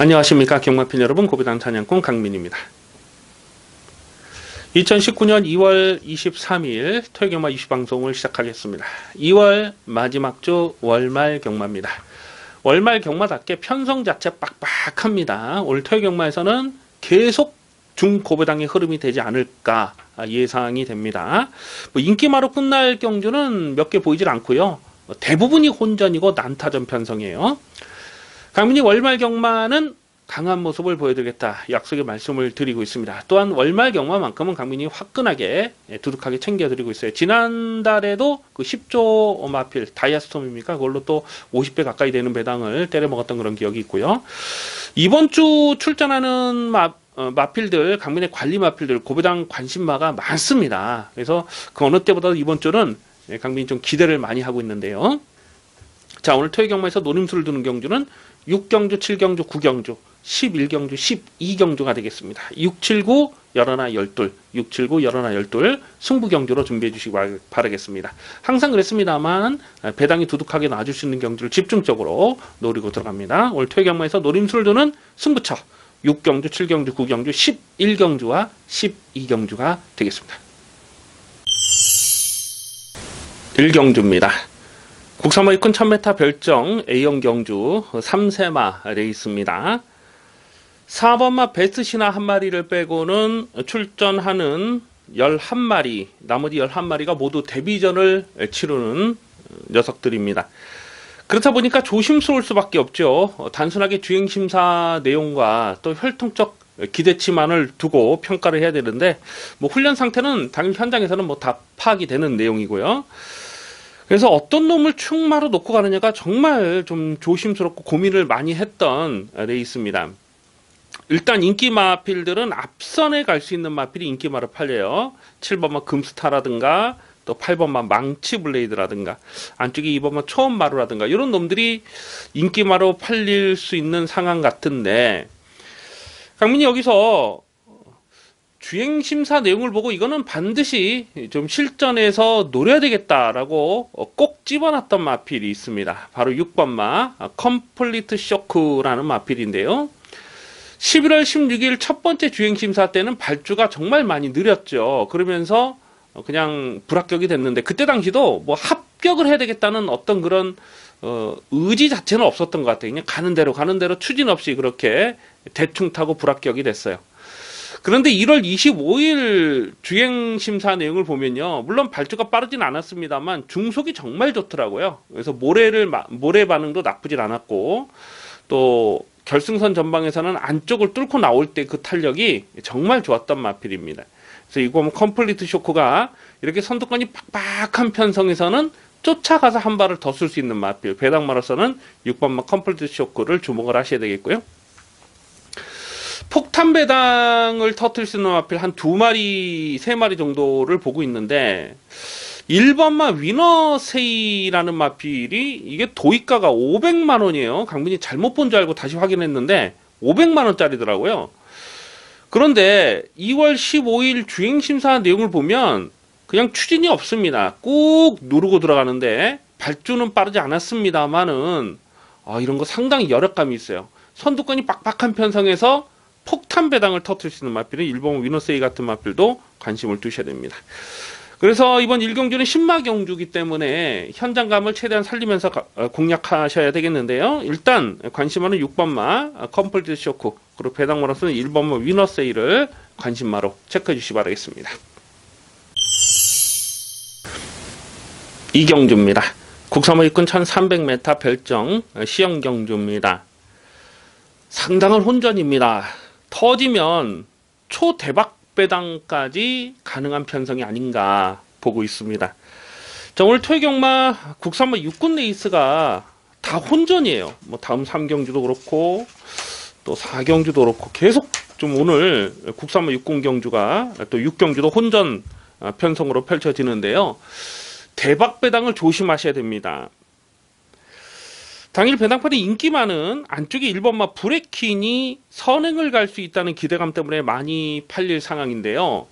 안녕하십니까 경마팬 여러분, 고배당 찬양꾼 강민입니다. 2019년 2월 23일 토요경마 이슈방송을 시작하겠습니다. 2월 마지막 주 월말 경마입니다. 월말 경마답게 편성 자체 빡빡합니다. 오늘 토요경마에서는 계속 중고배당의 흐름이 되지 않을까 예상이 됩니다. 인기마로 끝날 경주는 몇 개 보이질 않고요. 대부분이 혼전이고 난타전 편성이에요. 강민이 월말 경마는 강한 모습을 보여드리겠다 약속의 말씀을 드리고 있습니다. 또한 월말 경마만큼은 강민이 화끈하게 두둑하게 챙겨드리고 있어요. 지난달에도 그 10조 마필 다이아스톰입니까? 그걸로 또 50배 가까이 되는 배당을 때려먹었던 그런 기억이 있고요. 이번 주 출전하는 마필들, 강민의 관리 마필들 고배당 관심마가 많습니다. 그래서 그 어느 때보다도 이번 주는 강민이 좀 기대를 많이 하고 있는데요. 자, 오늘 토요경마에서 노림수를 두는 경주는 6경주, 7경주, 9경주, 11경주, 12경주가 되겠습니다. 6, 7, 9, 11, 12, 6, 7, 9, 11, 12 승부경주로 준비해 주시기 바라겠습니다. 항상 그랬습니다만 배당이 두둑하게 나와줄 수 있는 경주를 집중적으로 노리고 들어갑니다. 오늘 토요경마에서 노림수를 두는 승부처 6경주, 7경주, 9경주, 11경주와 12경주가 되겠습니다. 1경주입니다. 국산마 입군 1000m 별정 A형 경주 3세마 레이스입니다. 4번마 베스트시나 한 마리를 빼고는 출전하는 11마리, 나머지 11마리가 모두 데뷔전을 치르는 녀석들입니다. 그렇다 보니까 조심스러울 수밖에 없죠. 단순하게 주행심사 내용과 또 혈통적 기대치만을 두고 평가를 해야 되는데 훈련 상태는 당일 현장에서는 다 파악이 되는 내용이고요. 그래서 어떤 놈을 충마로 놓고 가느냐가 정말 좀 조심스럽고 고민을 많이 했던 레이스입니다. 일단 인기 마필들은 앞선에 갈 수 있는 마필이 인기마로 팔려요. 7번마 금스타라든가 또 8번마 망치블레이드라든가 안쪽에 2번마 초원마루라든가 이런 놈들이 인기마로 팔릴 수 있는 상황 같은데 강민이 여기서 주행심사 내용을 보고 이거는 반드시 좀 실전에서 노려야 되겠다라고 꼭 집어놨던 마필이 있습니다. 바로 6번마 컴플리트 쇼크라는 마필인데요. 11월 16일 첫 번째 주행심사 때는 발주가 정말 많이 느렸죠. 그러면서 그냥 불합격이 됐는데 그때 당시도 합격을 해야 되겠다는 어떤 그런 의지 자체는 없었던 것 같아요. 그냥 가는 대로 추진 없이 그렇게 대충 타고 불합격이 됐어요. 그런데 1월 25일 주행심사 내용을 보면요. 물론 발주가 빠르진 않았습니다만 중속이 정말 좋더라고요. 그래서 모래 반응도 나쁘진 않았고 또 결승선 전방에서는 안쪽을 뚫고 나올 때 그 탄력이 정말 좋았던 마필입니다. 그래서 이거 컴플리트 쇼크가 이렇게 선두권이 빡빡한 편성에서는 쫓아가서 한 발을 더 쓸 수 있는 마필. 배당마로서는 6번마 컴플리트 쇼크를 주목을 하셔야 되겠고요. 폭탄 배당을 터뜨릴 수 있는 마필 한 2마리, 3마리 정도를 보고 있는데 1번마 위너세이라는 마필이 이게 도입가가 500만원이에요. 강민이 잘못 본 줄 알고 다시 확인했는데 500만원짜리더라고요. 그런데 2월 15일 주행심사 내용을 보면 그냥 추진이 없습니다. 꾹 누르고 들어가는데 발주는 빠르지 않았습니다만은 이런 거 상당히 여력감이 있어요. 선두권이 빡빡한 편성에서 폭탄 배당을 터뜨릴 수 있는 마필은 1번 위너세이 같은 마필도 관심을 두셔야 됩니다. 그래서 이번 1경주는 신마경주기 때문에 현장감을 최대한 살리면서 공략하셔야 되겠는데요. 일단 관심하는 6번마 컴플리트 쇼크 그리고 배당마로서는 1번마 위너세이를 관심마로 체크해 주시기 바라겠습니다. 2경주입니다. 국산마 입군 1300m 별정 시형경주입니다. 상당한 혼전입니다. 터지면 초대박 배당까지 가능한 편성이 아닌가 보고 있습니다. 자, 오늘 토요경마 국산마 6군 레이스가 다 혼전이에요. 다음 3경주도 그렇고 또 4경주도 그렇고 계속 좀 오늘 국산마 6군 경주가 또 6경주도 혼전 편성으로 펼쳐지는데요. 대박 배당을 조심하셔야 됩니다. 당일 배당판에 인기 많은 안쪽에 1번마 브레킨이 선행을 갈 수 있다는 기대감 때문에 많이 팔릴 상황인데요.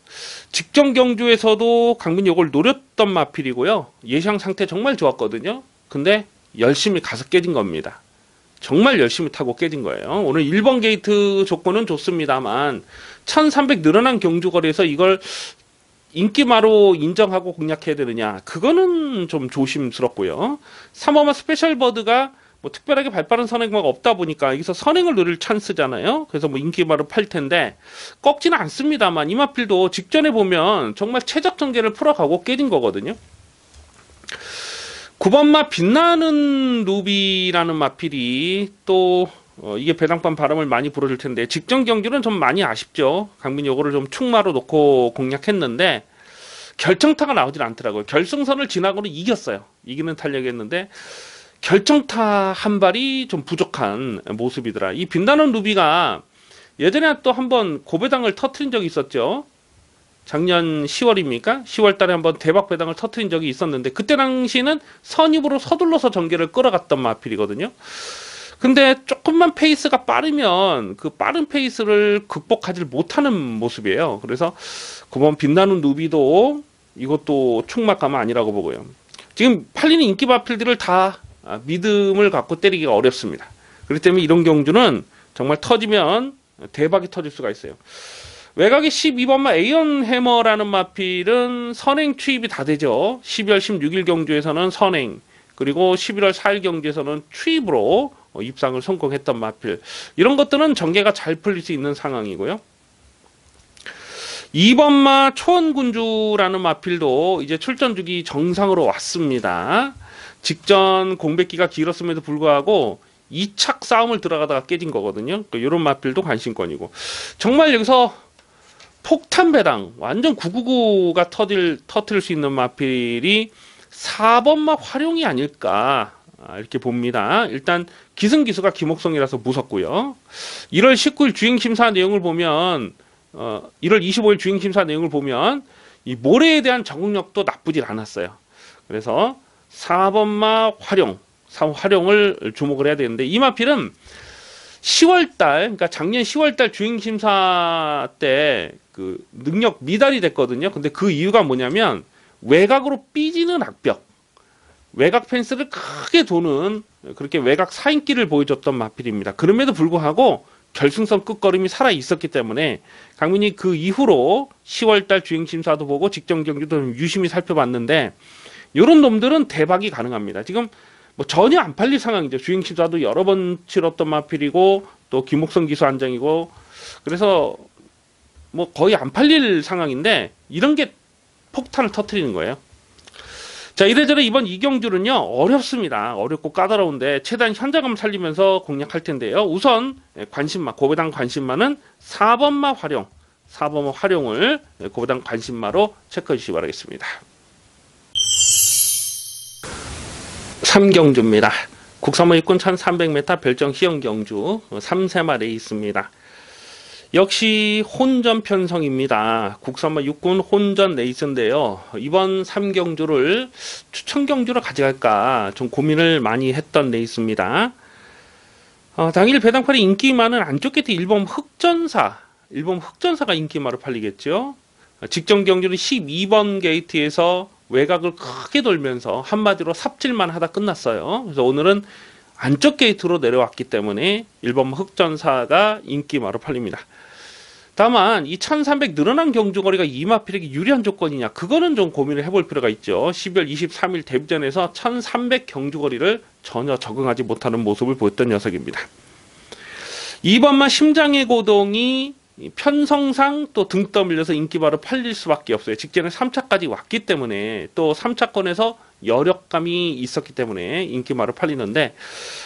직전 경주에서도 강민이 이걸 노렸던 마필이고요. 예상 상태 정말 좋았거든요. 근데 열심히 가서 깨진 겁니다. 정말 열심히 타고 깨진 거예요. 오늘 1번 게이트 조건은 좋습니다만 1300 늘어난 경주거리에서 이걸 인기마로 인정하고 공략해야 되느냐, 그거는 좀 조심스럽고요. 3번마 스페셜 버드가 뭐 특별하게 발빠른 선행마가 없다 보니까 여기서 선행을 노릴 찬스잖아요. 그래서 뭐 인기마로 팔 텐데 꺾지는 않습니다만 이 마필도 직전에 보면 정말 최적 전개를 풀어가고 깨진 거거든요. 9번마 빛나는 루비라는 마필이 또 이게 배당판 바람을 많이 불어줄 텐데 직전 경주는 좀 많이 아쉽죠. 강민이 요거를 좀 축마로 놓고 공략했는데 결정타가 나오질 않더라고요. 결승선을 지나고는 이겼어요. 이기는 탄력이었는데 결정타 한 발이 좀 부족한 모습이더라. 이 빛나는 루비가 예전에 또 한번 고배당을 터트린 적이 있었죠. 작년 10월입니까? 10월 달에 한번 대박 배당을 터트린 적이 있었는데 그때 당시는 선입으로 서둘러서 전개를 끌어갔던 마필이거든요. 근데 조금만 페이스가 빠르면 그 빠른 페이스를 극복하지 못하는 모습이에요. 그래서 9번 빛나는 루비도 이것도 충막감은 아니라고 보고요. 지금 팔리는 인기 마필들을 다 믿음을 갖고 때리기가 어렵습니다. 그렇기 때문에 이런 경주는 정말 터지면 대박이 터질 수가 있어요. 외곽의 12번마 에이언 해머라는 마필은 선행 투입이 다 되죠. 12월 16일 경주에서는 선행, 그리고 11월 4일 경주에서는 투입으로 입상을 성공했던 마필. 이런 것들은 전개가 잘 풀릴 수 있는 상황이고요. 2번마 초원군주라는 마필도 이제 출전 주기 정상으로 왔습니다. 직전 공백기가 길었음에도 불구하고 2착 싸움을 들어가다가 깨진 거거든요. 이런 마필도 관심권이고, 정말 여기서 폭탄 배당 완전 999가 터뜨릴 수 있는 마필이 4번마 활용이 아닐까 이렇게 봅니다. 일단 기승기수가 김옥성이라서 무섭고요. 1월 19일 주행심사 내용을 보면 1월 25일 주행심사 내용을 보면 이 모래에 대한 적응력도 나쁘질 않았어요. 그래서 4번마 활용을 주목을 해야 되는데, 이 마필은 10월달, 그러니까 작년 10월달 주행심사 때 그 능력 미달이 됐거든요. 근데 그 이유가 뭐냐면 외곽으로 삐지는 악벽, 외곽 펜스를 크게 도는 그렇게 외곽 사인기를 보여줬던 마필입니다. 그럼에도 불구하고 결승선 끝걸음이 살아 있었기 때문에 강민이 그 이후로 10월달 주행심사도 보고 직전 경기도 유심히 살펴봤는데 이런 놈들은 대박이 가능합니다. 지금 뭐 전혀 안 팔릴 상황이죠. 주행심사도 여러 번 치렀던 마필이고 또 김옥성 기수 안장이고, 그래서 뭐 거의 안 팔릴 상황인데 이런 게 폭탄을 터뜨리는 거예요. 자, 이래저래 이번 이경주는요 어렵습니다. 어렵고 까다로운데 최대한 현장감 살리면서 공략할 텐데요. 우선 관심마, 고배당 관심마는 4번마 활용을 고배당 관심마로 체크해 주시기 바라겠습니다. 3경주입니다. 국산마 입군 1300m 별정 희영경주 3세마 레이스입니다. 역시 혼전 편성입니다. 국산마 육군 혼전 레이스인데요. 이번 3경주를 추천 경주로 가져갈까 좀 고민을 많이 했던 레이스입니다. 당일 배당팔이 인기 많은 안쪽 게이트 1번 흑전사가 인기마로 팔리겠죠. 직전 경주는 12번 게이트에서 외곽을 크게 돌면서 한마디로 삽질만 하다 끝났어요. 그래서 오늘은 안쪽 게이트로 내려왔기 때문에 1번 흑전사가 인기마로 팔립니다. 다만 이 1300 늘어난 경주거리가 이 마필에게 유리한 조건이냐, 그거는 좀 고민을 해볼 필요가 있죠. 12월 23일 데뷔전에서 1300 경주거리를 전혀 적응하지 못하는 모습을 보였던 녀석입니다. 2번마 심장의 고동이 편성상 또 등 떠밀려서 인기바로 팔릴 수밖에 없어요. 직전에 3차까지 왔기 때문에, 또 3차권에서 여력감이 있었기 때문에 인기마로 팔리는데,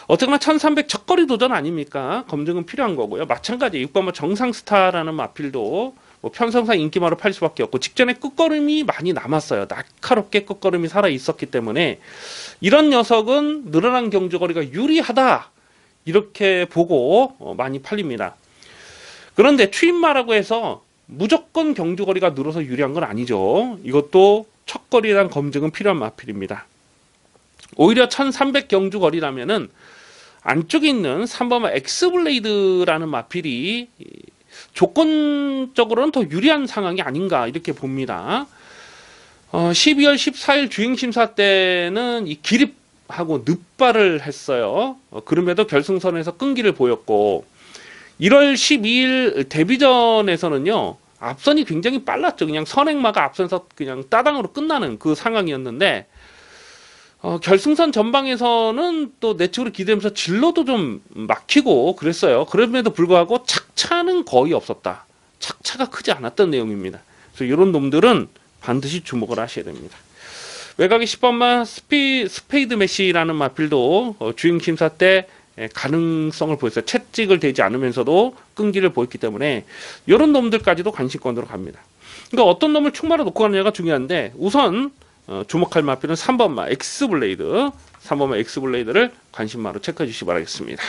어쨌거나 1300 적거리 도전 아닙니까? 검증은 필요한 거고요. 마찬가지 6번마 정상스타라는 마필도 뭐 편성상 인기마로 팔릴 수밖에 없고, 직전에 끝걸음이 많이 남았어요. 날카롭게 끝걸음이 살아 있었기 때문에 이런 녀석은 늘어난 경주거리가 유리하다 이렇게 보고 많이 팔립니다. 그런데 투입마라고 해서 무조건 경주거리가 늘어서 유리한 건 아니죠. 이것도 첫거리에 대한 검증은 필요한 마필입니다. 오히려 1300 경주거리라면은 안쪽에 있는 3번마 엑스블레이드라는 마필이 조건적으로는 더 유리한 상황이 아닌가 이렇게 봅니다. 12월 14일 주행심사 때는 이 기립 하고 늑발을 했어요. 그럼에도 결승선에서 끈기를 보였고 1월 12일 데뷔전에서는요. 앞선이 굉장히 빨랐죠. 그냥 선행마가 앞선서 그냥 따당으로 끝나는 그 상황이었는데 결승선 전방에서는 또 내측으로 기대면서 진로도 좀 막히고 그랬어요. 그럼에도 불구하고 착차는 거의 없었다. 착차가 크지 않았던 내용입니다. 그래서 이런 놈들은 반드시 주목을 하셔야 됩니다. 외곽의 10번마 스페이드 메시라는 마필도 주행 심사 때 가능성을 보였어요. 채찍을 대지 않으면서도 끈기를 보였기 때문에 이런 놈들까지도 관심권으로 갑니다. 그러니까 어떤 놈을 충마로 놓고 가느냐가 중요한데 우선 주목할 마필은 3번마 엑스블레이드 3번마 엑스블레이드를 관심마로 체크해 주시기 바라겠습니다.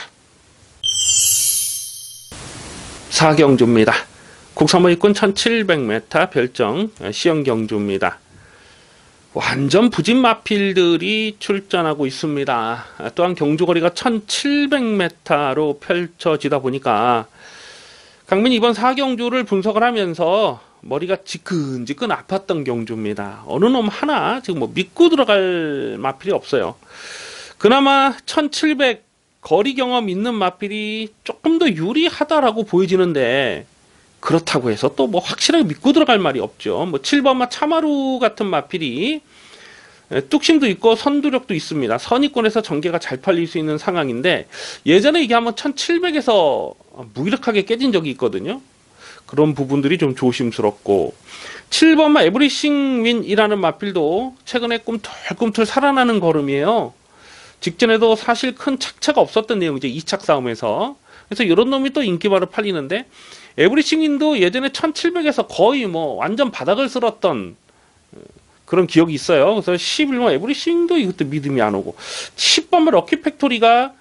4경주입니다. 국산마 입군 1700m 별정 시형경주입니다. 완전 부진 마필들이 출전하고 있습니다. 또한 경주거리가 1700m로 펼쳐지다 보니까 강민이 이번 4경주를 분석을 하면서 머리가 지끈지끈 아팠던 경주입니다. 어느 놈 하나 지금 뭐 믿고 들어갈 마필이 없어요. 그나마 1700 거리 경험 있는 마필이 조금 더 유리하다라고 보여지는데 그렇다고 해서 또 뭐 확실하게 믿고 들어갈 말이 없죠. 뭐 7번마 차마루 같은 마필이 뚝심도 있고 선두력도 있습니다. 선입권에서 전개가 잘 팔릴 수 있는 상황인데 예전에 이게 한번 1700에서 무기력하게 깨진 적이 있거든요. 그런 부분들이 좀 조심스럽고 7번마 에브리싱 윈이라는 마필도 최근에 꿈틀꿈틀 살아나는 걸음이에요. 직전에도 사실 큰 착차가 없었던 내용이죠. 2착 싸움에서. 그래서 이런 놈이 또 인기바로 팔리는데 에브리싱 윈도 예전에 1700에서 거의 뭐 완전 바닥을 쓸었던 그런 기억이 있어요. 그래서 11번 에브리싱도 이것도 믿음이 안 오고 10번만 럭키 팩토리가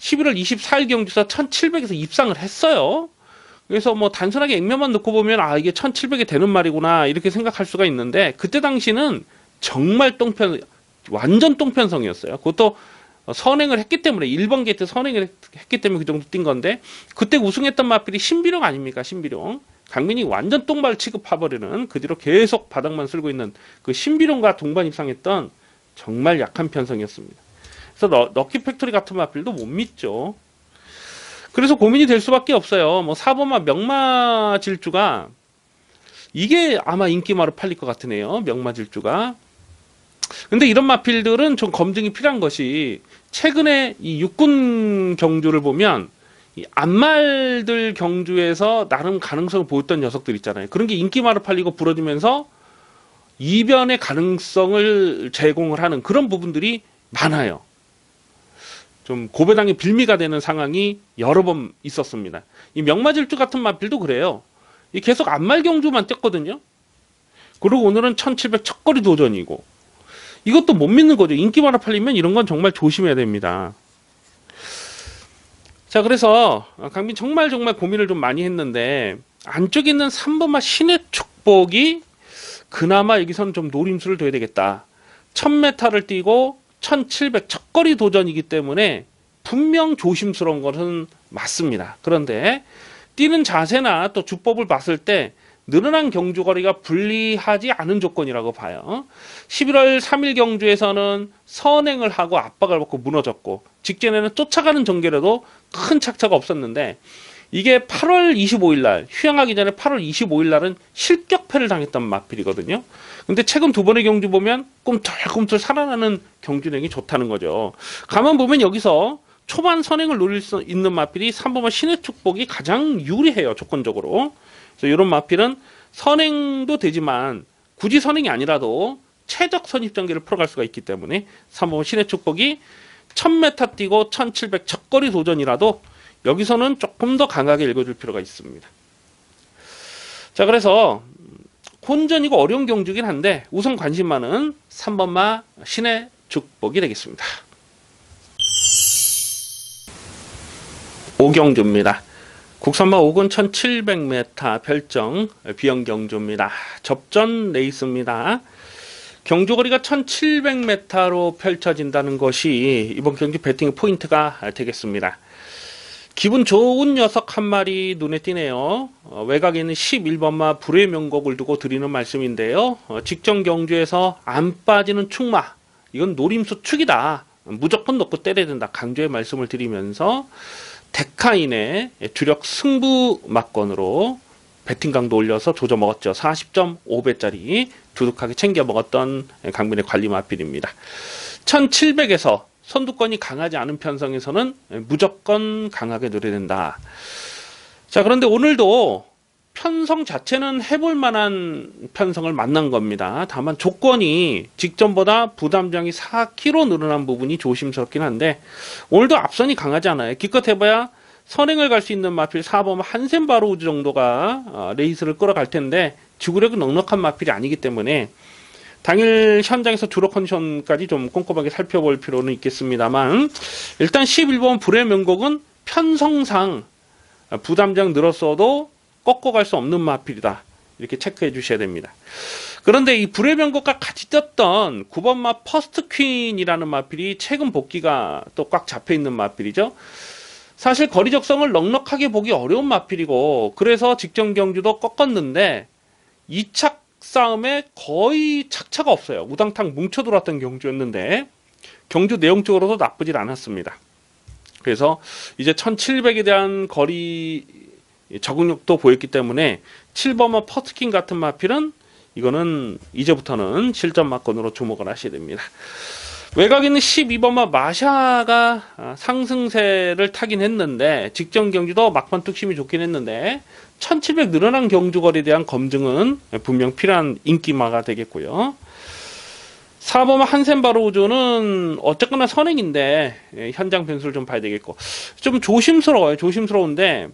11월 24일 경주에서 1700에서 입상을 했어요. 그래서 뭐 단순하게 액면만 놓고 보면 아 이게 1700이 되는 말이구나 이렇게 생각할 수가 있는데 그때 당시는 정말 완전 똥편성이었어요. 그것도 선행을 했기 때문에 1번 게이트 선행을 했기 때문에 그 정도 뛴 건데 그때 우승했던 마필이 신비룡 아닙니까? 신비룡. 강민이 완전 똥발 취급해버리는 그 뒤로 계속 바닥만 쓸고 있는 그 신비룡과 동반 입상했던 정말 약한 편성이었습니다. 그래서 럭키 팩토리 같은 마필도 못 믿죠. 그래서 고민이 될 수밖에 없어요. 뭐 4번마 명마 질주가 이게 아마 인기마로 팔릴 것 같으네요. 명마 질주가. 근데 이런 마필들은 좀 검증이 필요한 것이 최근에 이 육군 경주를 보면 이 안말들 경주에서 나름 가능성을 보였던 녀석들 있잖아요. 그런 게 인기마로 팔리고 부러지면서 이변의 가능성을 제공을 하는 그런 부분들이 많아요. 좀 고배당의 빌미가 되는 상황이 여러 번 있었습니다. 이 명마질주 같은 마필도 그래요. 이 계속 안말 경주만 뛰었거든요. 그리고 오늘은 1700 첫거리 도전이고 이것도 못 믿는 거죠. 인기마로 팔리면 이런 건 정말 조심해야 됩니다. 자, 그래서 강민 정말 고민을 좀 많이 했는데 안쪽에 있는 3번마 신의 축복이 그나마 여기서는 좀 노림수를 둬야 되겠다. 1000m를 뛰고 1700 첫거리 도전이기 때문에 분명 조심스러운 것은 맞습니다. 그런데 뛰는 자세나 또 주법을 봤을 때 늘어난 경주거리가 불리하지 않은 조건이라고 봐요. 11월 3일 경주에서는 선행을 하고 압박을 받고 무너졌고 직전에는 쫓아가는 전개라도 큰 착차가 없었는데 이게 8월 25일 날 휴양하기 전에 8월 25일 날은 실격패를 당했던 마필이거든요. 근데 최근 두 번의 경주 보면 꿈틀꿈틀 살아나는 경주력이 좋다는 거죠. 가만 보면 여기서 초반 선행을 노릴 수 있는 마필이 3번마 신의 축복이 가장 유리해요. 조건적으로. 그래서 이런 마필은 선행도 되지만 굳이 선행이 아니라도 최적 선입 전개를 풀어갈 수가 있기 때문에 3번 신의 축복이 1000m 뛰고 1700 첫거리 도전이라도 여기서는 조금 더 강하게 읽어줄 필요가 있습니다. 자, 그래서 혼전이고 어려운 경주긴 한데 우선 관심만은 3번마 신의 축복이 되겠습니다. 5경주입니다. 국산마 5군 1700m 별정 비영경주입니다. 접전 레이스입니다. 경주거리가 1700m로 펼쳐진다는 것이 이번 경주 배팅 포인트가 되겠습니다. 기분 좋은 녀석 한 마리 눈에 띄네요. 외곽에 있는 11번마 불의 명곡을 두고 드리는 말씀인데요. 직전 경주에서 안 빠지는 축마 이건 노림수 축이다 무조건 놓고 때려야 된다. 강조의 말씀을 드리면서 데카인의 주력 승부 막건으로 배팅 강도 올려서 조져 먹었죠. 40.5배짜리 두둑하게 챙겨 먹었던 강민의 관리 마필입니다. 1700에서 선두권이 강하지 않은 편성에서는 무조건 강하게 노려야 된다. 자, 그런데 오늘도 편성 자체는 해볼 만한 편성을 만난 겁니다. 다만 조건이 직전보다 부담장이 4kg 늘어난 부분이 조심스럽긴 한데 오늘도 앞선이 강하지 않아요. 기껏 해봐야 선행을 갈 수 있는 마필 4번 한센 바로우즈 정도가 레이스를 끌어갈 텐데 지구력이 넉넉한 마필이 아니기 때문에 당일 현장에서 주로 컨디션까지 좀 꼼꼼하게 살펴볼 필요는 있겠습니다만 일단 11번 불의 명곡은 편성상 부담장 늘었어도 꺾어갈 수 없는 마필이다. 이렇게 체크해 주셔야 됩니다. 그런데 이 불의 명곡과 같이 떴던 9번 마 퍼스트 퀸이라는 마필이 최근 복귀가 또 꽉 잡혀 있는 마필이죠. 사실 거리 적성을 넉넉하게 보기 어려운 마필이고 그래서 직전 경주도 꺾었는데 2착 싸움에 거의 착차가 없어요. 우당탕 뭉쳐 들어왔던 경주였는데 경주 내용적으로도 나쁘질 않았습니다. 그래서 이제 1700에 대한 거리 적응력도 보였기 때문에 7번마 퍼트킨 같은 마필은 이거는 이제부터는 실전 막건으로 주목을 하셔야 됩니다. 외곽에 있는 12번마 마샤가 상승세를 타긴 했는데 직전 경주도 막판 뚝심이 좋긴 했는데 1700 늘어난 경주거리에 대한 검증은 분명 필요한 인기마가 되겠고요. 4번마 한센 바로우즈는 어쨌거나 선행인데 현장 변수를 좀 봐야 되겠고 좀 조심스러워요. 조심스러운데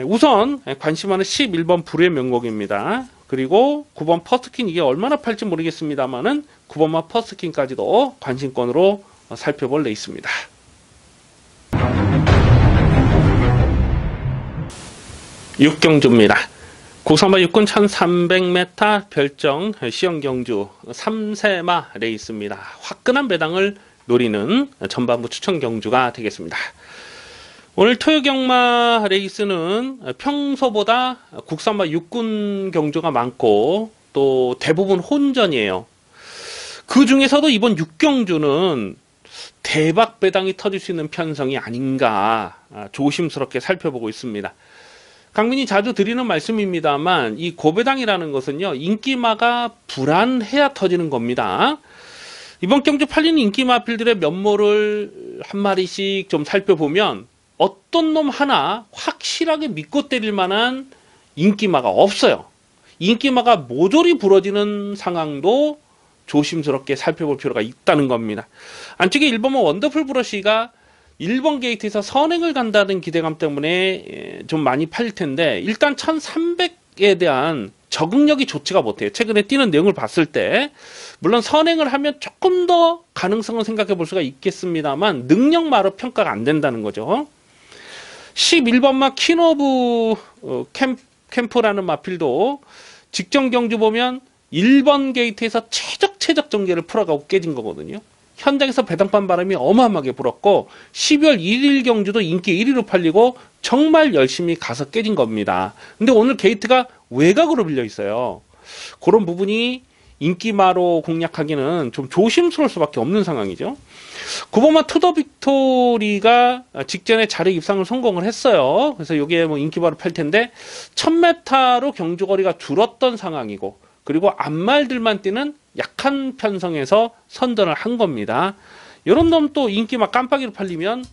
우선 관심하는 11번 불의 명곡입니다. 그리고 9번 퍼스킨 이게 얼마나 팔지 모르겠습니다만은 9번마 퍼스킨까지도 관심권으로 살펴볼 레이스입니다. 육경주입니다. 국산마 육군 1300m 별정 시험경주 3세마 레이스입니다. 화끈한 배당을 노리는 전반부 추천 경주가 되겠습니다. 오늘 토요경마 레이스는 평소보다 국산마 육군 경주가 많고 또 대부분 혼전이에요. 그 중에서도 이번 육경주는 대박 배당이 터질 수 있는 편성이 아닌가 조심스럽게 살펴보고 있습니다. 강민이 자주 드리는 말씀입니다만 이 고배당이라는 것은요 인기마가 불안해야 터지는 겁니다. 이번 경주 팔리는 인기마필들의 면모를 한 마리씩 좀 살펴보면 어떤 놈 하나 확실하게 믿고 때릴 만한 인기마가 없어요. 인기마가 모조리 부러지는 상황도 조심스럽게 살펴볼 필요가 있다는 겁니다. 안쪽에 1번마 원더풀 브러쉬가 1번 게이트에서 선행을 간다는 기대감 때문에 좀 많이 팔릴 텐데 일단 1300에 대한 적응력이 좋지가 못해요. 최근에 뛰는 내용을 봤을 때 물론 선행을 하면 조금 더 가능성을 생각해 볼 수가 있겠습니다만 능력마로 평가가 안 된다는 거죠. 11번마 킹오브 캠프라는 마필도 직전 경주 보면 1번 게이트에서 최적 전개를 풀어가고 깨진 거거든요. 현장에서 배당판 바람이 어마어마하게 불었고 12월 1일 경주도 인기 1위로 팔리고 정말 열심히 가서 깨진 겁니다. 근데 오늘 게이트가 외곽으로 빌려 있어요. 그런 부분이 인기마로 공략하기는 좀 조심스러울 수밖에 없는 상황이죠. 9번마 투더 빅토리가 직전에 자력 입상을 성공을 했어요. 그래서 이게 뭐 인기마로 팔 텐데 1000m로 경주거리가 줄었던 상황이고 그리고 앞말들만 뛰는 약한 편성에서 선전을 한 겁니다. 이런 놈 또 인기마 깜빡이로 팔리면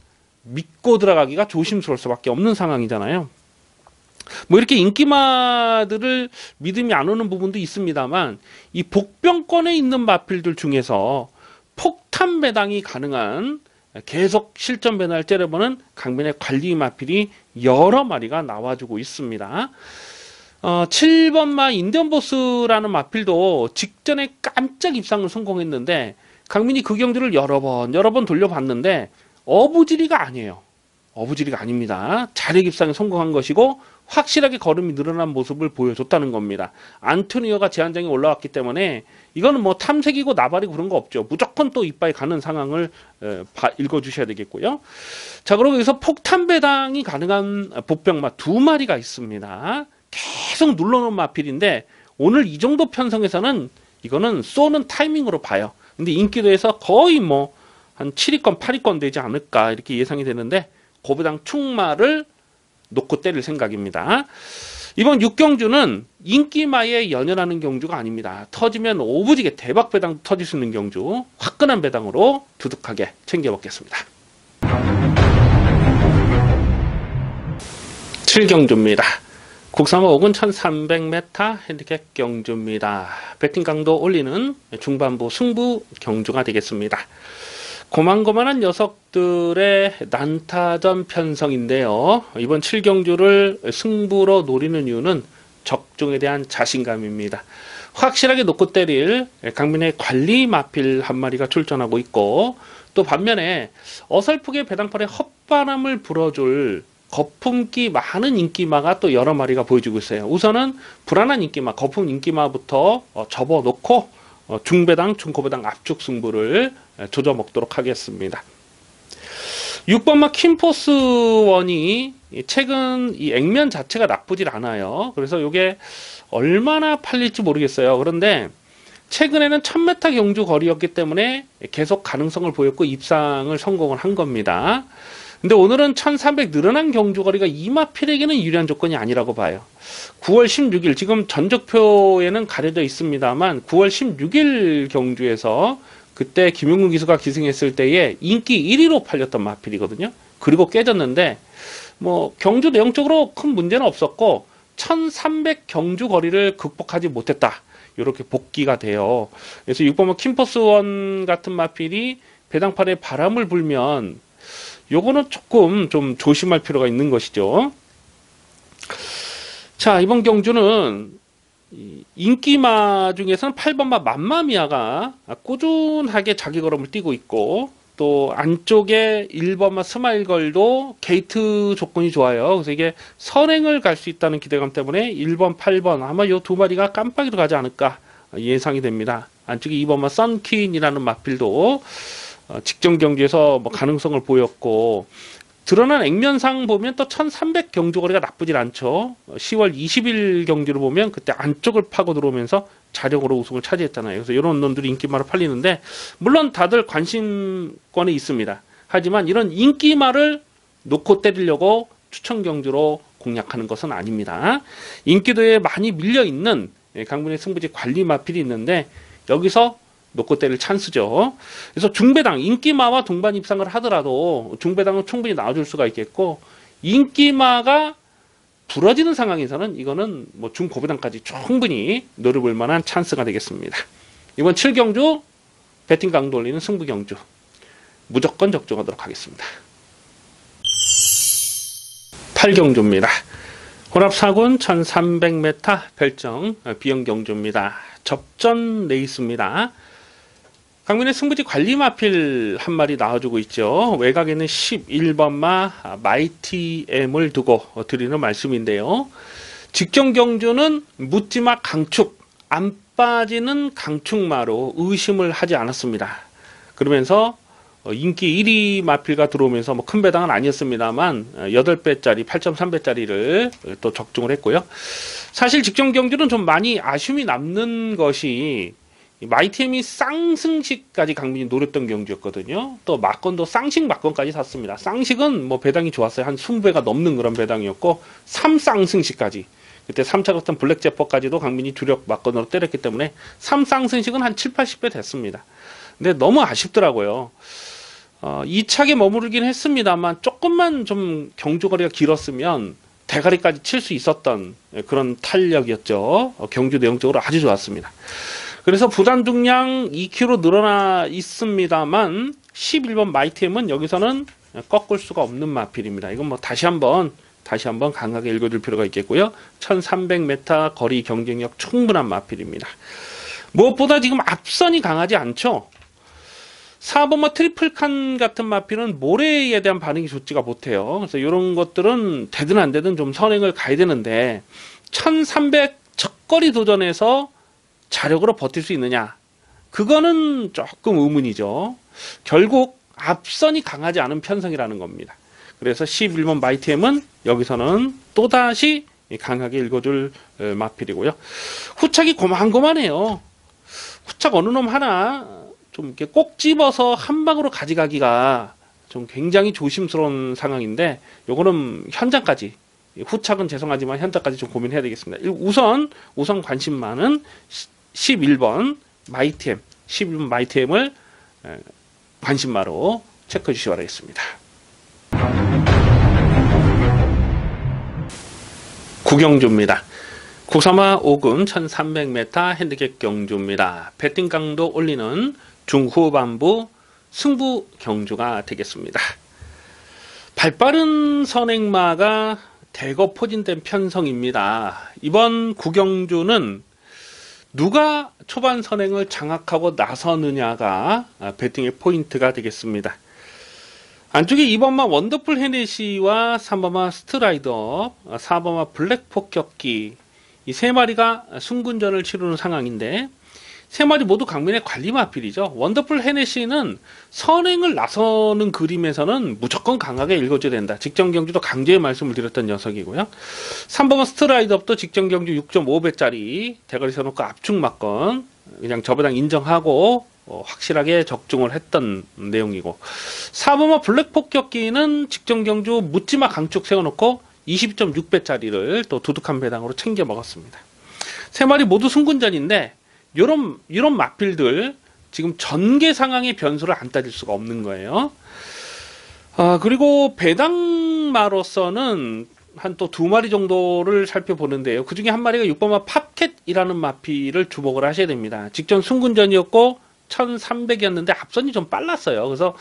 믿고 들어가기가 조심스러울 수밖에 없는 상황이잖아요. 뭐 이렇게 인기마들을 믿음이 안 오는 부분도 있습니다만 이 복병권에 있는 마필들 중에서 폭탄 배당이 가능한 계속 실전 변화를 째려보는 강민의 관리 마필이 여러 마리가 나와주고 있습니다. 7번마 인디언보스라는 마필도 직전에 깜짝 입상을 성공했는데 강민이 그 경주를 여러 번 돌려봤는데 어부지리가 아니에요. 어부지리가 아닙니다. 자력 입상에 성공한 것이고 확실하게 걸음이 늘어난 모습을 보여줬다는 겁니다. 안토니오가 제한장에 올라왔기 때문에 이거는 뭐 탐색이고 나발이고 그런 거 없죠. 무조건 또 이빠이 가는 상황을 읽어주셔야 되겠고요. 자, 그리고 여기서 폭탄 배당이 가능한 복병마 2마리가 있습니다. 계속 눌러놓은 마필인데 오늘 이 정도 편성에서는 이거는 쏘는 타이밍으로 봐요. 근데 인기도에서 거의 뭐 한 7위권, 8위권 되지 않을까 이렇게 예상이 되는데 고배당 충마를 놓고 때릴 생각입니다. 이번 6경주는 인기마에 연연하는 경주가 아닙니다. 터지면 오부지게 대박 배당 터질 수 있는 경주, 화끈한 배당으로 두둑하게 챙겨먹겠습니다. 7경주입니다. 국삼호 5군 1300m 핸디캡 경주입니다. 배팅 강도 올리는 중반부 승부 경주가 되겠습니다. 고만고만한 녀석들의 난타전 편성인데요. 이번 7경주를 승부로 노리는 이유는 적중에 대한 자신감입니다. 확실하게 놓고 때릴 강민의 관리 마필 한 마리가 출전하고 있고, 또 반면에 어설프게 배당팔에 헛바람을 불어줄 거품기 많은 인기마가 또 여러 마리가 보여주고 있어요. 우선은 불안한 인기마, 거품 인기마부터 접어놓고 중배당, 중고배당 압축 승부를 조져 먹도록 하겠습니다. 6번마 킴포스원이 최근 이 액면 자체가 나쁘질 않아요. 그래서 이게 얼마나 팔릴지 모르겠어요. 그런데 최근에는 1000m 경주 거리였기 때문에 계속 가능성을 보였고 입상을 성공을 한 겁니다. 근데 오늘은 1300 늘어난 경주거리가 이마필에게는 유리한 조건이 아니라고 봐요. 9월 16일 지금 전적표에는 가려져 있습니다만 9월 16일 경주에서 그때 김용근 기수가 기승했을 때에 인기 1위로 팔렸던 마필이거든요. 그리고 깨졌는데 뭐 경주 내용적으로 큰 문제는 없었고 1300 경주 거리를 극복하지 못했다. 이렇게 복귀가 돼요. 그래서 6번마 킴포스원 같은 마필이 배당판에 바람을 불면 요거는 조금 좀 조심할 필요가 있는 것이죠. 자, 이번 경주는 인기마 중에서는 8번마 맘마미아가 꾸준하게 자기 걸음을 뛰고 있고, 또 안쪽에 1번마 스마일걸도 게이트 조건이 좋아요. 그래서 이게 선행을 갈 수 있다는 기대감 때문에 1번, 8번 아마 요 두 마리가 깜빡이로 가지 않을까 예상이 됩니다. 안쪽에 2번마 썬퀸이라는 마필도 직전 경주에서 뭐 가능성을 보였고, 드러난 액면상 보면 또 1300 경주거리가 나쁘질 않죠. 10월 20일 경주를 보면 그때 안쪽을 파고 들어오면서 자력으로 우승을 차지했잖아요. 그래서 이런 놈들이 인기마로 팔리는데, 물론 다들 관심권에 있습니다. 하지만 이런 인기마를 놓고 때리려고 추천 경주로 공략하는 것은 아닙니다. 인기도에 많이 밀려있는 강분의 승부지 관리 마필이 있는데 여기서 놓고 때릴 찬스죠. 그래서 중배당, 인기마와 동반 입상을 하더라도 중배당은 충분히 나와줄 수가 있겠고, 인기마가 부러지는 상황에서는 이거는 뭐 중고배당까지 충분히 노려볼 만한 찬스가 되겠습니다. 이번 7경주 배팅 강도 올리는 승부 경주 무조건 적중하도록 하겠습니다. 8경주입니다. 혼합 4군 1300m 별정 비영 경주입니다. 접전 레이스입니다. 강민의 승부지 관리 마필 한 마리 나와주고 있죠. 외곽에는 11번마 마이티엠을 두고 드리는 말씀인데요. 직전 경주는 묻지마 강축, 안 빠지는 강축마로 의심을 하지 않았습니다. 그러면서 인기 1위 마필가 들어오면서 뭐 큰 배당은 아니었습니다만 8배짜리, 8.3배짜리를 또 적중을 했고요. 사실 직전 경주는 좀 많이 아쉬움이 남는 것이 마이티엠이 쌍승식까지 강민이 노렸던 경주였거든요. 또 막건도 쌍식 막건까지 샀습니다. 쌍식은 뭐 배당이 좋았어요. 한 20배가 넘는 그런 배당이었고, 3쌍승식까지, 그때 3차 같은 블랙제퍼까지도 강민이 주력 막건으로 때렸기 때문에 3쌍승식은 한 7, 80배 됐습니다. 근데 너무 아쉽더라고요. 2차게 머무르긴 했습니다만 조금만 좀 경주거리가 길었으면 대가리까지 칠 수 있었던 그런 탄력이었죠. 경주 내용적으로 아주 좋았습니다. 그래서 부단 중량 2kg 늘어나 있습니다만 11번 마이템은 여기서는 꺾을 수가 없는 마필입니다. 이건 뭐 다시 한번 강하게 읽어줄 필요가 있겠고요. 1300m 거리 경쟁력 충분한 마필입니다. 무엇보다 지금 앞선이 강하지 않죠. 4번마 트리플칸 같은 마필은 모래에 대한 반응이 좋지가 못해요. 그래서 이런 것들은 되든 안 되든 좀 선행을 가야 되는데 1300 첫거리 도전에서 자력으로 버틸 수 있느냐, 그거는 조금 의문이죠. 결국 앞선이 강하지 않은 편성이라는 겁니다. 그래서 11번 마이템은 여기서는 또다시 강하게 읽어줄 마필이고요. 후착이 고만고만해요. 후착 어느 놈 하나 좀 이렇게 꼭 집어서 한 방으로 가져가기가 좀 굉장히 조심스러운 상황인데, 요거는 현장까지, 후착은 죄송하지만 현장까지 좀 고민해야 되겠습니다. 우선 관심 많은 11번 마이템, 11번 마이템을 관심마로 체크해 주시기 바라겠습니다. 구경주입니다. 국사마 5금 1300m 핸디캡 경주입니다. 배팅 강도 올리는 중후반부 승부 경주가 되겠습니다. 발빠른 선행마가 대거 포진된 편성입니다. 이번 구경주는 누가 초반 선행을 장악하고 나서느냐가 배팅의 포인트가 되겠습니다. 안쪽에 2번마 원더풀 헤네시와 3번마 스트라이더, 4번마 블랙 폭격기, 이 세 마리가 승군전을 치르는 상황인데, 세 마리 모두 강민의 관리 마필이죠. 원더풀 헤네시는 선행을 나서는 그림에서는 무조건 강하게 읽어줘야 된다. 직전 경주도 강제의 말씀을 드렸던 녀석이고요. 3번마 스트라이더도 직전 경주 6.5배짜리 대가리 세워놓고 압축 맞건 그냥 저배당 인정하고 확실하게 적중을 했던 내용이고, 4번마 블랙 폭격기는 직전 경주 묻지마 강축 세워놓고 20.6배짜리를 또 두둑한 배당으로 챙겨 먹었습니다. 세 마리 모두 승군전인데, 이런 마필들 지금 전개 상황의 변수를 안 따질 수가 없는 거예요. 그리고 배당마로서는 한 또 두 마리 정도를 살펴보는데요. 그 중에 한 마리가 6번마 팝캣이라는 마필을 주목을 하셔야 됩니다. 직전 승군전이었고 1300이었는데 앞선이 좀 빨랐어요. 그래서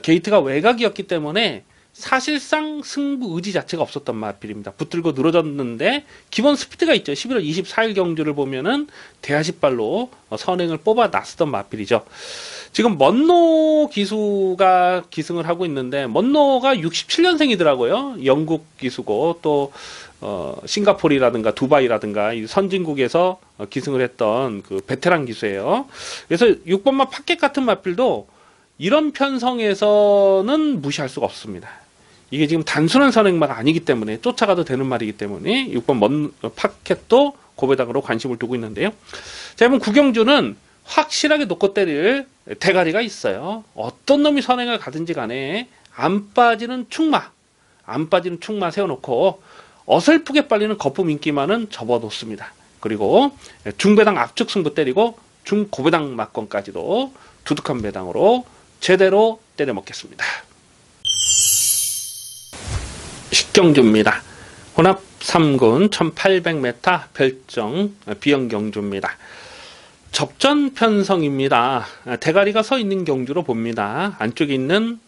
게이트가 외곽이었기 때문에 사실상 승부 의지 자체가 없었던 마필입니다. 붙들고 늘어졌는데 기본 스피드가 있죠. 11월 24일 경주를 보면은 대하십발로 선행을 뽑아 놨었던 마필이죠. 지금 먼노 기수가 기승을 하고 있는데, 먼노가 67년생이더라고요. 영국 기수고 또 싱가포르라든가 두바이라든가 이 선진국에서 기승을 했던 그 베테랑 기수예요. 그래서 6번마 팟켓 같은 마필도 이런 편성에서는 무시할 수가 없습니다. 이게 지금 단순한 선행마가 아니기 때문에, 쫓아가도 되는 말이기 때문에 6번 팟켓도 고배당으로 관심을 두고 있는데요. 자, 이번 구경주는 확실하게 놓고 때릴 대가리가 있어요. 어떤 놈이 선행을 가든지 간에 안 빠지는 충마 세워놓고 어설프게 빨리는 거품 인기만은 접어놓습니다. 그리고 중배당 압축 승부 때리고 중고배당 막건까지도 두둑한 배당으로 제대로 때려 먹겠습니다. 식경주입니다. 혼합 3군 1800m 별정 비영경주입니다. 접전 편성입니다. 대가리가 서 있는 경주로 봅니다. 안쪽에 있는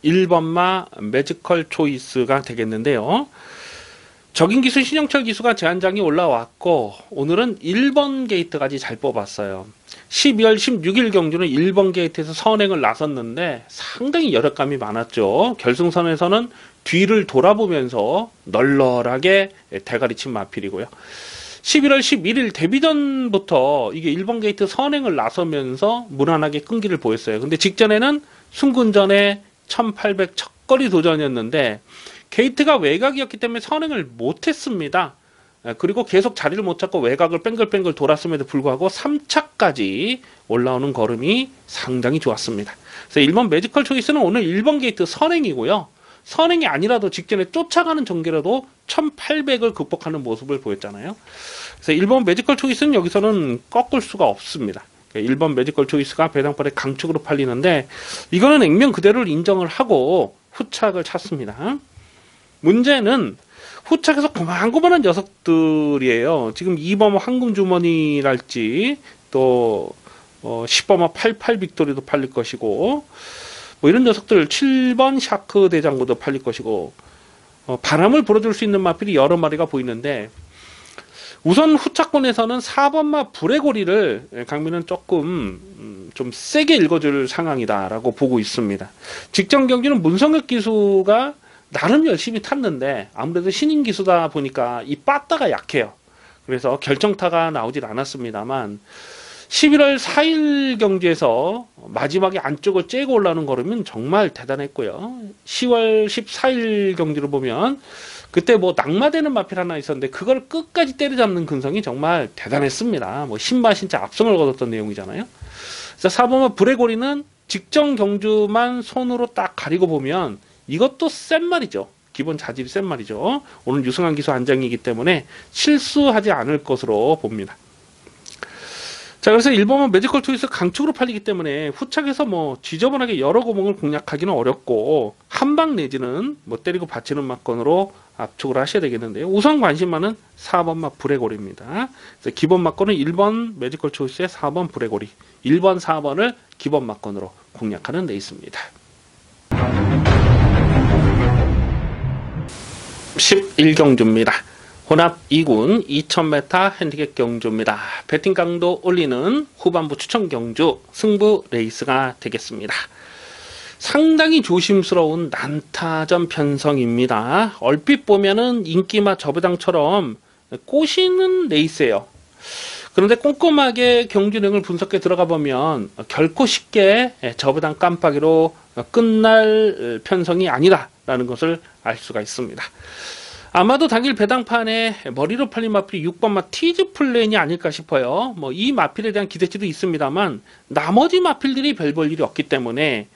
1번마 매지컬 초이스가 되겠는데요. 적인 기수 신영철 기수가 제한장이 올라왔고, 오늘은 1번 게이트까지 잘 뽑았어요. 12월 16일 경주는 1번 게이트에서 선행을 나섰는데 상당히 여력감이 많았죠. 결승선에서는 뒤를 돌아보면서 널널하게 대가리 친 마필이고요. 11월 11일 데뷔전부터 이게 1번 게이트 선행을 나서면서 무난하게 끈기를 보였어요. 근데 직전에는 순군전에 1800 첫거리 도전이었는데 게이트가 외곽이었기 때문에 선행을 못했습니다. 그리고 계속 자리를 못 잡고 외곽을 뺑글뺑글 돌았음에도 불구하고 3차까지 올라오는 걸음이 상당히 좋았습니다. 그래서 1번 매지컬 초이스는 오늘 1번 게이트 선행이고요. 선행이 아니라도 직전에 쫓아가는 전개라도 1800을 극복하는 모습을 보였잖아요. 그래서 1번 매지컬 초이스는 여기서는 꺾을 수가 없습니다. 1번 매지컬 초이스가 배당벌의 강축으로 팔리는데, 이거는 액면 그대로를 인정을 하고 후착을 찾습니다. 문제는 후착에서 고만고만한 녀석들이에요. 지금 2번 황금주머니랄지 또 10번 88 빅토리도 팔릴 것이고, 뭐 이런 녀석들 7번 샤크 대장고도 팔릴 것이고, 바람을 불어줄 수 있는 마필이 여러 마리가 보이는데, 우선 후착권에서는 4번마 브레고리를 강민은 조금 좀 세게 읽어줄 상황이다라고 보고 있습니다. 직전 경기는 문성혁 기수가 나름 열심히 탔는데 아무래도 신인 기수다 보니까 이 빠따가 약해요. 그래서 결정타가 나오질 않았습니다만 11월 4일 경주에서 마지막에 안쪽을 째고 올라오는 걸으면 정말 대단했고요. 10월 14일 경주를 보면 그때 뭐 낙마되는 마필 하나 있었는데 그걸 끝까지 때려잡는 근성이 정말 대단했습니다. 뭐 신바 진짜 압승을 거뒀던 내용이잖아요. 그래서 4번마 브레고리는 직전 경주만 손으로 딱 가리고 보면 이것도 센 말이죠. 기본 자질이 센 말이죠. 오늘 유승환 기수 안장이기 때문에 실수하지 않을 것으로 봅니다. 자, 그래서 1번은 매지컬 초이스 강축으로 팔리기 때문에 후착에서 뭐 지저분하게 여러 구멍을 공략하기는 어렵고 한방 내지는 뭐 때리고 받치는 막건으로 압축을 하셔야 되겠는데요. 우선 관심만은 4번마 브레고리입니다. 그래서 기본 막건은 1번 매지컬 초이스의 4번 브레고리, 1번, 4번을 기본 막건으로 공략하는 데 있습니다. 11경주입니다. 혼합 2군 2000m 핸디캡 경주입니다. 배팅 강도 올리는 후반부 추천 경주 승부 레이스가 되겠습니다. 상당히 조심스러운 난타전 편성입니다. 얼핏 보면은 인기마 저배당처럼 꼬시는 레이스예요. 그런데 꼼꼼하게 경주력을 분석해 들어가 보면 결코 쉽게 저배당 깜빡이로 끝날 편성이 아니다라는 것을 알 수가 있습니다. 아마도 당일 배당판에 머리로 팔린 마필이 6번마 티즈 플랜이 아닐까 싶어요. 뭐 이 마필에 대한 기대치도 있습니다만 나머지 마필들이 별 볼 일이 없기 때문에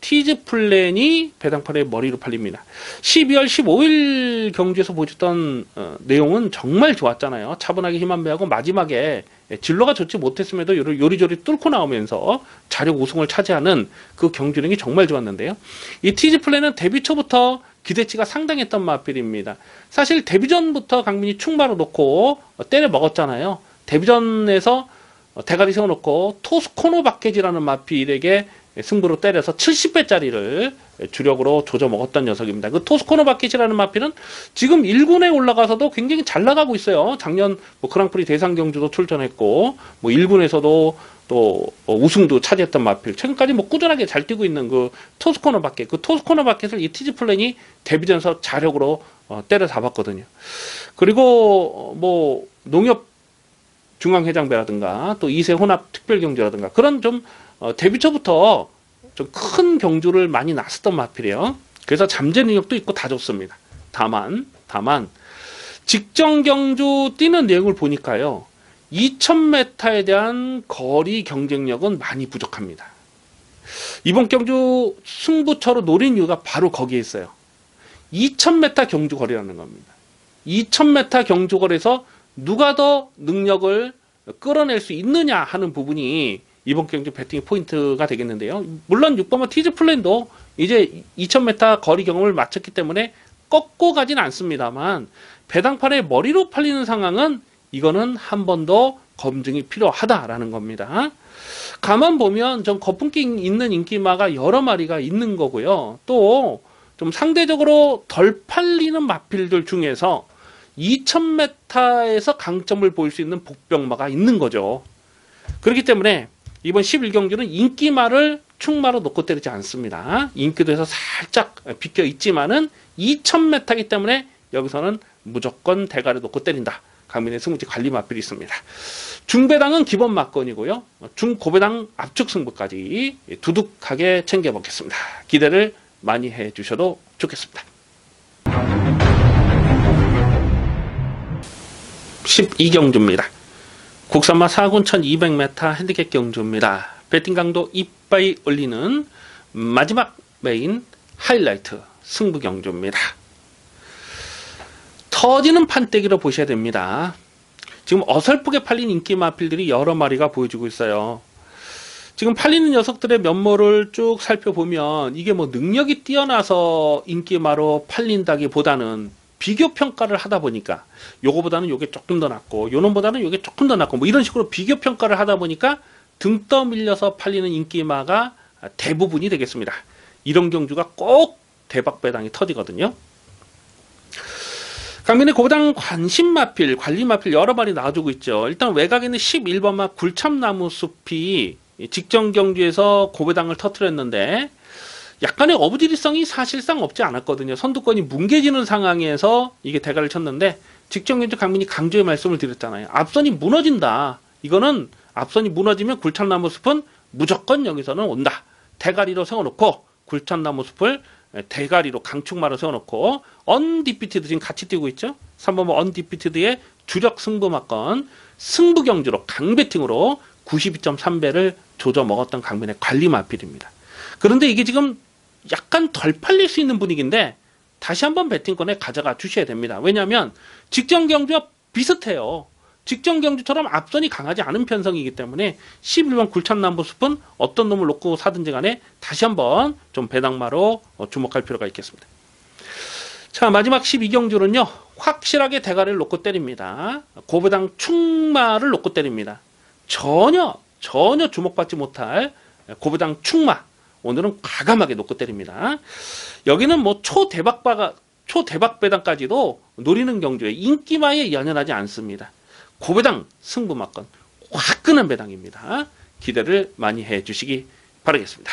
티즈 플랜이 배당판에 머리로 팔립니다. 12월 15일 경주에서 보여줬던 내용은 정말 좋았잖아요. 차분하게 힘 안 배하고 마지막에 진로가 좋지 못했음에도 요리조리 뚫고 나오면서 자력 우승을 차지하는 그 경주력이 정말 좋았는데요. 이 티즈 플랜은 데뷔 초부터 기대치가 상당했던 마필입니다. 사실 데뷔전부터 강민이 충마로 놓고 때려 먹었잖아요. 데뷔전에서 대가리 세워놓고 토스코노 박해지라는 마필에게 승부로 때려서 70배짜리를 주력으로 조져 먹었던 녀석입니다. 그 토스코노 박해지라는 마필은 지금 1군에 올라가서도 굉장히 잘 나가고 있어요. 작년 뭐 그랑프리 대상 경주도 출전했고 뭐 1군에서도 또 우승도 차지했던 마필, 최근까지 뭐 꾸준하게 잘 뛰고 있는 그 토스코너 바켓, 그 토스코너 바켓을 이 티즈 플랜이 데뷔전에서 자력으로 때려 잡았거든요. 그리고 뭐 농협 중앙회장배라든가 또 2세 혼합 특별경주라든가 그런 좀 데뷔 초부터 좀 큰 경주를 많이 났었던 마필이에요. 그래서 잠재 능력도 있고 다 좋습니다. 다만 직전 경주 뛰는 내용을 보니까요. 2000m에 대한 거리 경쟁력은 많이 부족합니다. 이번 경주 승부처로 노린 이유가 바로 거기에 있어요. 2000m 경주 거리라는 겁니다. 2000m 경주 거리에서 누가 더 능력을 끌어낼 수 있느냐 하는 부분이 이번 경주 배팅의 포인트가 되겠는데요. 물론 6번마 티즈 플랜도 이제 2000m 거리 경험을 마쳤기 때문에 꺾고 가진 않습니다만 배당판에 머리로 팔리는 상황은 이거는 한 번 더 검증이 필요하다라는 겁니다. 가만 보면 좀 거품기 있는 인기마가 여러 마리가 있는 거고요. 또 좀 상대적으로 덜 팔리는 마필들 중에서 2000m에서 강점을 보일 수 있는 복병마가 있는 거죠. 그렇기 때문에 이번 11경주는 인기마를 충마로 놓고 때리지 않습니다. 인기도에서 살짝 비껴 있지만은 2000m이기 때문에 여기서는 무조건 대가를 놓고 때린다. 강민의 승부지 관리 마필이 있습니다. 중배당은 기본 막건이고요. 중고배당 압축 승부까지 두둑하게 챙겨먹겠습니다. 기대를 많이 해주셔도 좋겠습니다. 12경주입니다. 국산마 4군 1200m 핸디캡 경주입니다. 배팅 강도 이빠이 올리는 마지막 메인 하이라이트 승부 경주입니다. 터지는 판때기로 보셔야 됩니다. 지금 어설프게 팔린 인기 마필들이 여러 마리가 보여주고 있어요. 지금 팔리는 녀석들의 면모를 쭉 살펴보면 이게 뭐 능력이 뛰어나서 인기마로 팔린다기보다는 비교 평가를 하다 보니까 요거보다는 요게 조금 더 낫고 요놈보다는 요게 조금 더 낫고 뭐 이런 식으로 비교 평가를 하다 보니까 등 떠밀려서 팔리는 인기마가 대부분이 되겠습니다. 이런 경주가 꼭 대박 배당이 터지거든요. 강민의 고배당 관심 마필, 관리 마필 여러 마리 나와주고 있죠. 일단 외곽에 있는 11번마 굴참나무 숲이 직전 경주에서 고배당을 터뜨렸는데 약간의 어부지리성이 사실상 없지 않았거든요. 선두권이 뭉개지는 상황에서 이게 대가를 쳤는데 직전 경주 강민이 강조의 말씀을 드렸잖아요. 앞선이 무너진다. 이거는 앞선이 무너지면 굴참나무 숲은 무조건 여기서는 온다. 대가리로 세워놓고 굴참나무 숲을 대가리로 강축마로 세워놓고 언디피티드 지금 같이 뛰고 있죠. 3번 언디피티드의 주력 승부막건 승부경주로 강배팅으로 92.3배를 조져 먹었던 강민의 관리 마필입니다. 그런데 이게 지금 약간 덜 팔릴 수 있는 분위기인데 다시 한번 베팅권에 가져가 주셔야 됩니다. 왜냐하면 직전 경주와 비슷해요. 직전 경주처럼 앞선이 강하지 않은 편성이기 때문에 11번 굴참나무숲은 어떤 놈을 놓고 사든지 간에 다시 한번 좀 배당마로 주목할 필요가 있겠습니다. 자, 마지막 12경주는요. 확실하게 대가리를 놓고 때립니다. 고배당 충마를 놓고 때립니다. 전혀 주목받지 못할 고배당 충마. 오늘은 과감하게 놓고 때립니다. 여기는 뭐 초대박 배당까지도 노리는 경주에 인기마에 연연하지 않습니다. 고배당 승부마건 화끈한 배당입니다. 기대를 많이 해주시기 바라겠습니다.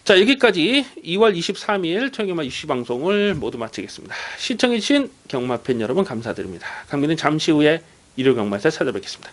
자, 여기까지 2월 23일 청경마 이슈 방송을 모두 마치겠습니다. 시청해주신 경마팬 여러분 감사드립니다. 강민은 잠시 후에 일요 경마에서 찾아뵙겠습니다.